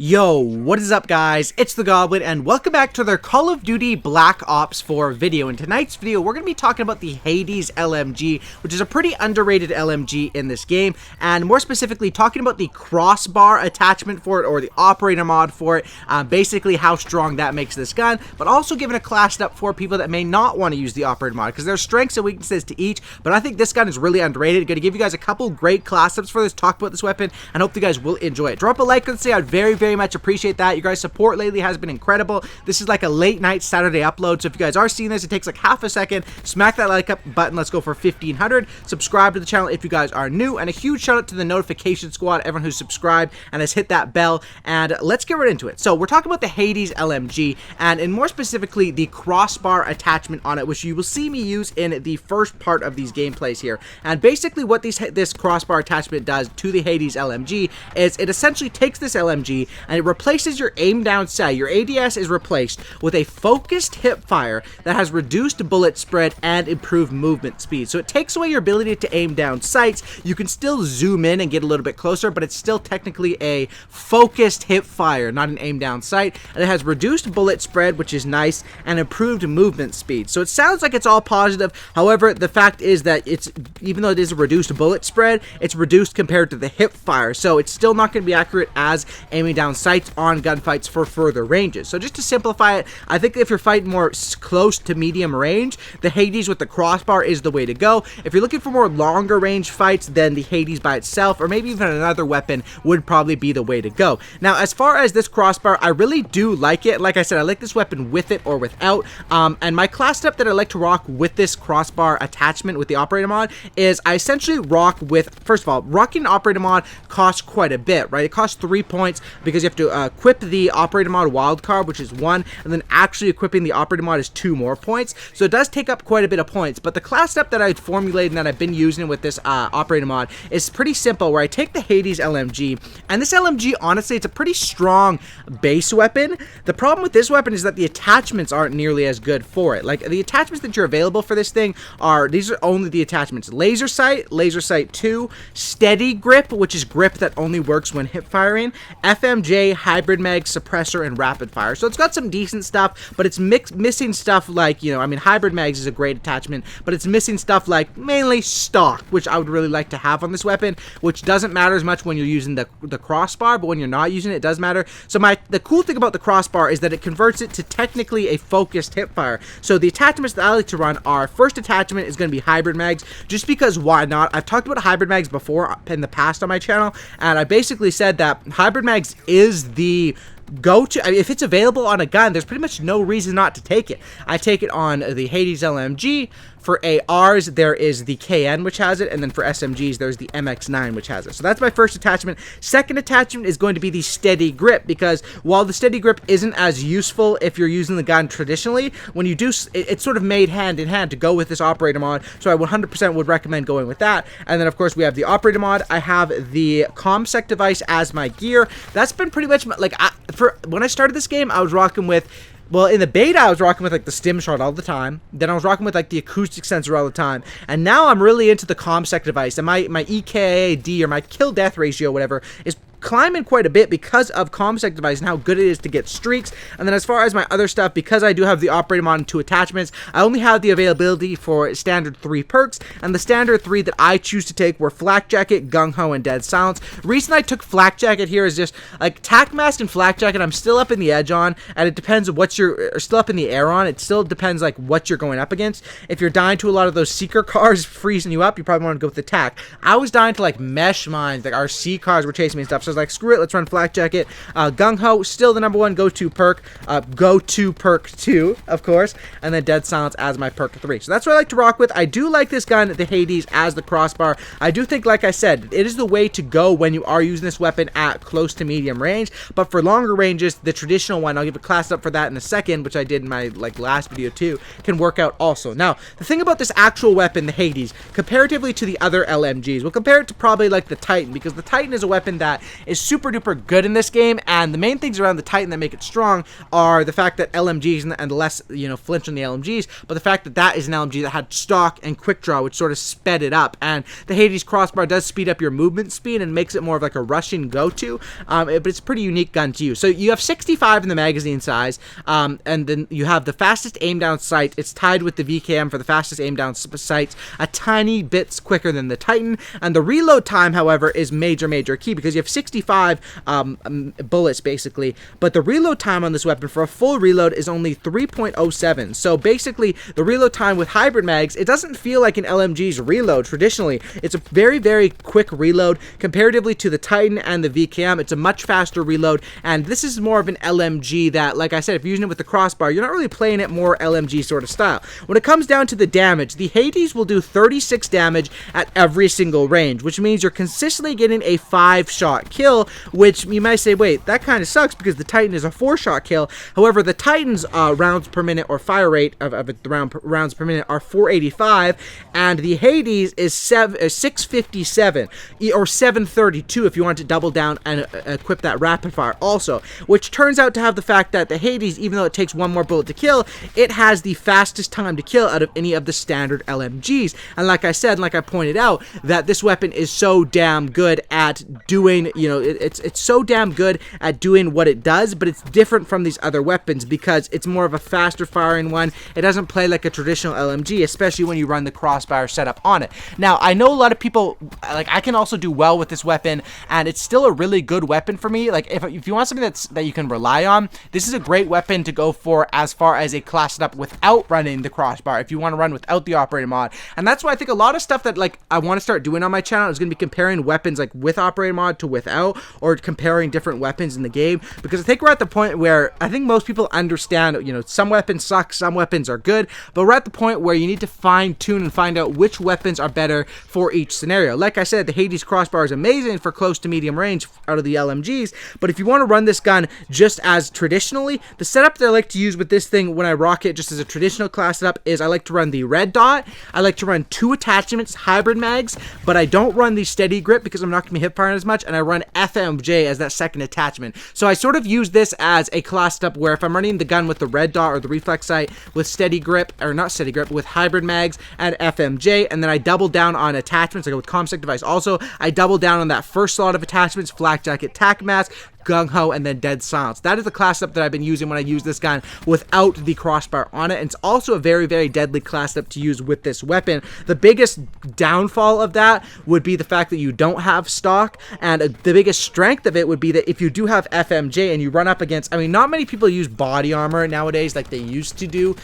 Yo, what is up guys? It's the Goblin and welcome back to their Call of Duty Black Ops 4 video. In tonight's video, we're going to be talking about the Hades LMG, which is a pretty underrated LMG in this game, and more specifically talking about the crossbar attachment for it or the operator mod for it, basically how strong that makes this gun, but also giving a class up for people that may not want to use the operator mod because there's strengths and weaknesses to each, but I think this gun is really underrated. Going to give you guys a couple great class ups for this, talk about this weapon, and hope you guys will enjoy it. Drop a like and say I'd very much appreciate that. Your guys' support lately has been incredible. This is like a late night Saturday upload, so if you guys are seeing this, it takes like half a second. Smack that like up button. Let's go for 1,500. Subscribe to the channel if you guys are new, and a huge shout out to the notification squad, everyone who's subscribed and has hit that bell, and let's get right into it. So we're talking about the Hades LMG, and more specifically the crossbar attachment on it, which you will see me use in the first part of these gameplays here. And basically what this crossbar attachment does to the Hades LMG is it essentially takes this LMG and it replaces your aim down sight. Your ADS is replaced with a focused hip fire that has reduced bullet spread and improved movement speed. So it takes away your ability to aim down sights. You can still zoom in and get a little bit closer, but it's still technically a focused hip fire, not an aim down sight. And it has reduced bullet spread, which is nice, and improved movement speed. So it sounds like it's all positive. However, the fact is that it's, even though it is a reduced bullet spread, it's reduced compared to the hip fire. So it's still not going to be accurate as aiming down sights on gunfights for further ranges. So just to simplify it, I think if you're fighting more close to medium range, the Hades with the crossbar is the way to go. If you're looking for more longer range fights, then the Hades by itself, or maybe even another weapon, would probably be the way to go. Now, as far as this crossbar, I really do like it. Like I said, I like this weapon with it or without. And my class setup that I like to rock with this crossbar attachment with the operator mod is I essentially rock with, first of all, rocking an operator mod costs quite a bit, right? It costs 3 points because you have to equip the operator mod wildcard, which is 1, and then actually equipping the operator mod is 2 more points. So it does take up quite a bit of points, but the class setup that I've formulated and that I've been using with this operator mod is pretty simple, where I take the Hades LMG, and this LMG, honestly, it's a pretty strong base weapon. The problem with this weapon is that the attachments aren't nearly as good for it. Like, the attachments that are available for this thing are, these are only the attachments: laser sight 2, steady grip, which is grip that only works when hip firing, FMJ, hybrid mag, suppressor, and rapid fire. So it's got some decent stuff, but it's missing stuff like, you know, I mean, hybrid mags is a great attachment, but it's missing stuff like mainly stock, which I would really like to have on this weapon, which doesn't matter as much when you're using the crossbar, but when you're not using it, it does matter. So the cool thing about the crossbar is that it converts it to technically a focused hip fire. So the attachments that I like to run are, first attachment is going to be hybrid mags, just because why not? I've talked about hybrid mags before in the past on my channel, and I basically said that hybrid mags is the go-to. I mean, if it's available on a gun, there's pretty much no reason not to take it. I take it on the Hades LMG. For ARs, there is the KN, which has it, and then for SMGs, there's the MX9, which has it. So that's my first attachment. Second attachment is going to be the steady grip, because while the steady grip isn't as useful if you're using the gun traditionally, when you do, it's sort of made hand in hand to go with this operator mod, so I 100% would recommend going with that. And then, of course, we have the operator mod. I have the ComSec device as my gear. That's been pretty much, like, for when I started this game, I was rocking with, well, in the beta, I was rocking with, like, the stim shot all the time. Then I was rocking with, like, the acoustic sensor all the time. And now I'm really into the ComSec device. And my EKAD, or my kill-death ratio, whatever, is climbing quite a bit because of ComSec device and how good it is to get streaks. And then as far as my other stuff, because I do have the operator mod and 2 attachments, I only have the availability for standard 3 perks, and the standard 3 that I choose to take were Flak Jacket, Gung Ho, and Dead Silence. The reason I took Flak Jacket here is just, like, Tac Mask and Flak Jacket, I'm still up in the edge on, and it depends what you're still up in the air on. It still depends, like, what you're going up against. If you're dying to a lot of those seeker cars freezing you up, you probably want to go with the Tac. I was dying to, like, mesh mines, like RC cars were chasing me and stuff, so I was like, screw it, let's run Flak Jacket. Gung Ho, still the #1 go-to perk. Go-to perk 2, of course, and then Dead Silence as my perk 3. So that's what I like to rock with. I do like this gun, the Hades, as the crossbar. I do think, like I said, it is the way to go when you are using this weapon at close to medium range, but for longer ranges, the traditional one, I'll give a class up for that in a second, which I did in my, like, last video too, can work out also. Now, the thing about this actual weapon, the Hades, comparatively to the other LMGs, we'll compare it to probably, like, the Titan, because the Titan is a weapon that is super duper good in this game, and the main things around the Titan that make it strong are the fact that LMGs and less, flinch on the LMGs, but the fact that that is an LMG that had stock and quick draw, which sort of sped it up, and the Hades crossbar does speed up your movement speed and makes it more of like a rushing go-to, but it's a pretty unique gun to use. So you have 65 in the magazine size, and then you have the fastest aim down sight. It's tied with the VKM for the fastest aim down sights, a tiny bits quicker than the Titan, and the reload time, however, is major key, because you have 65 bullets basically, but the reload time on this weapon for a full reload is only 3.07. So basically the reload time with hybrid mags, it doesn't feel like an LMG's reload traditionally. It's a very quick reload comparatively to the Titan and the VKM. It's a much faster reload, and this is more of an LMG that, like I said, if you're using it with the crossbar, you're not really playing it more LMG sort of style. When it comes down to the damage, the Hades will do 36 damage at every single range, which means you're consistently getting a 5-shot kill, which you might say, wait, that kind of sucks because the Titan is a 4-shot kill. However, the Titan's rounds per minute, or fire rate of the rounds per minute, are 485, and the Hades is 657, or 732 if you want to double down and equip that rapid fire also, which turns out to have the fact that the Hades, even though it takes one more bullet to kill, it has the fastest time to kill out of any of the standard LMGs. And like I said, like I pointed out, that this weapon is so damn good at doing, it's so damn good at doing what it does, but it's different from these other weapons because it's more of a faster firing one. It doesn't play like a traditional LMG, especially when you run the crossbar setup on it. Now, I know a lot of people, like, I can also do well with this weapon, and it's still a really good weapon for me. Like, if you want something that you can rely on, this is a great weapon to go for as far as a class setup without running the crossbar, if you want to run without the operator mod. And that's why I think a lot of stuff that, like, I want to start doing on my channel is going to be comparing weapons, like, with operator mod to without, or comparing different weapons in the game, because I think we're at the point where I think most people understand, some weapons suck, some weapons are good, but we're at the point where you need to fine-tune and find out which weapons are better for each scenario. Like I said, the Hades crossbar is amazing for close to medium range out of the LMGs, but if you want to run this gun just as traditionally, the setup that I like to use with this thing when I rock it just as a traditional class setup is I like to run the red dot, I like to run 2 attachments, hybrid mags, but I don't run the steady grip because I'm not going to be hip firing as much, and I run FMJ as that second attachment. So I sort of use this as a class setup where if I'm running the gun with the red dot or the reflex sight with steady grip, or not steady grip, with hybrid mags and FMJ, and then I double down on attachments, I go with ComSec device also, I double down on that first slot of attachments, flak jacket, tac mask, gung-ho, and then dead silence. That is the class setup that I've been using when I use this gun without the crossbar on it, and it's also a very deadly class setup to use with this weapon. The biggest downfall of that would be the fact that you don't have stock, and the biggest strength of it would be that if you do have FMJ and you run up against, I mean, not many people use body armor nowadays like they used to do.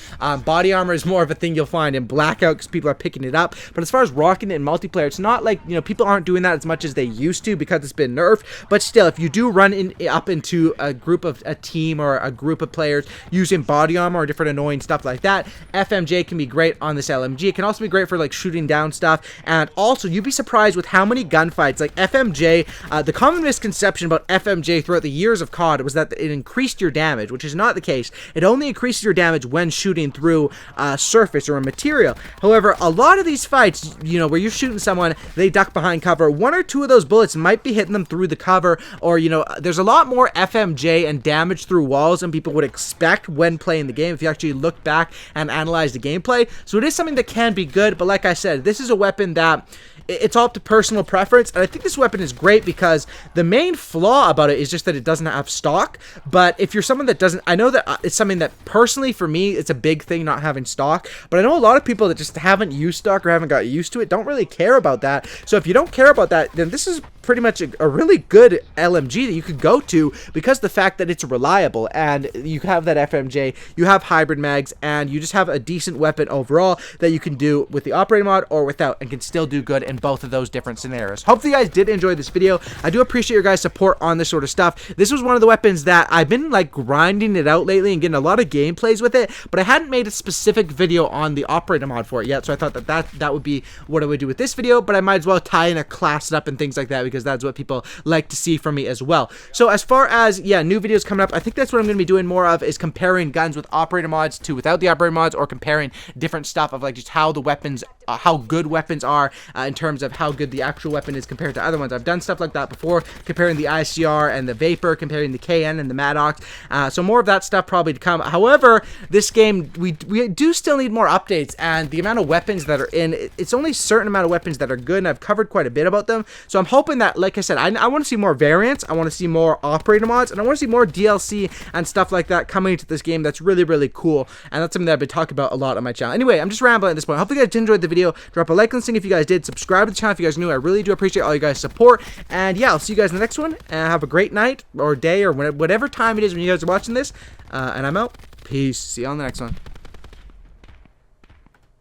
Body armor is more of a thing you'll find in Blackout because people are picking it up, but as far as rocking it in multiplayer, it's not like, people aren't doing that as much as they used to because it's been nerfed, but still, if you do run up into a team or a group of players using body armor or different annoying stuff like that, FMJ can be great on this LMG. It can also be great for like shooting down stuff, and also you'd be surprised with how many gunfights, like FMJ, the common misconception about FMJ throughout the years of COD was that it increased your damage, which is not the case. It only increases your damage when shooting through a surface or a material. However, a lot of these fights, where you're shooting someone, they duck behind cover, 1 or 2 of those bullets might be hitting them through the cover, or there's a lot more FMJ and damage through walls than people would expect when playing the game if you actually look back and analyze the gameplay. So it is something that can be good, but like I said, this is a weapon that it's all up to personal preference, and I think this weapon is great because the main flaw about it is just that it doesn't have stock. But if you're someone that doesn't, I know that it's something that personally for me, it's a big thing not having stock, but I know a lot of people that just haven't used stock or haven't got used to it don't really care about that. So if you don't care about that, then this is pretty much a really good LMG that you could go to because the fact that it's reliable and you have that FMJ, you have hybrid mags, and you just have a decent weapon overall that you can do with the operating mod or without, and can still do good in both of those different scenarios. Hopefully you guys did enjoy this video. I do appreciate your guys' support on this sort of stuff. This was one of the weapons that I've been like grinding it out lately and getting a lot of gameplays with it, but I hadn't made a specific video on the operator mod for it yet, so I thought that would be what I would do with this video, but I might as well tie in a class up and things like that because that's what people like to see from me as well. So as far as, new videos coming up, I think that's what I'm going to be doing more of, is comparing guns with operator mods to without the operator mods, or comparing different stuff of like just how the weapons how good weapons are in terms of how good the actual weapon is compared to other ones. I've done stuff like that before, comparing the ICR and the Vapor, comparing the KN and the Maddox. So more of that stuff probably to come. However, this game, we do still need more updates, and the amount of weapons that are in, it's only a certain amount of weapons that are good, and I've covered quite a bit about them. So I'm hoping that, like I said, I want to see more variants, I want to see more operator mods, and I want to see more DLC and stuff like that coming to this game. That's really, really cool, and that's something that I've been talking about a lot on my channel. Anyway, I'm just rambling at this point. Hopefully you guys did enjoy the video. Drop a like on this thing if you guys did. Subscribe to the channel if you guys are new. I really do appreciate all you guys' support, and yeah, I'll see you guys in the next one, and have a great night, or day, or whatever time it is when you guys are watching this, and I'm out. Peace. See you on the next one.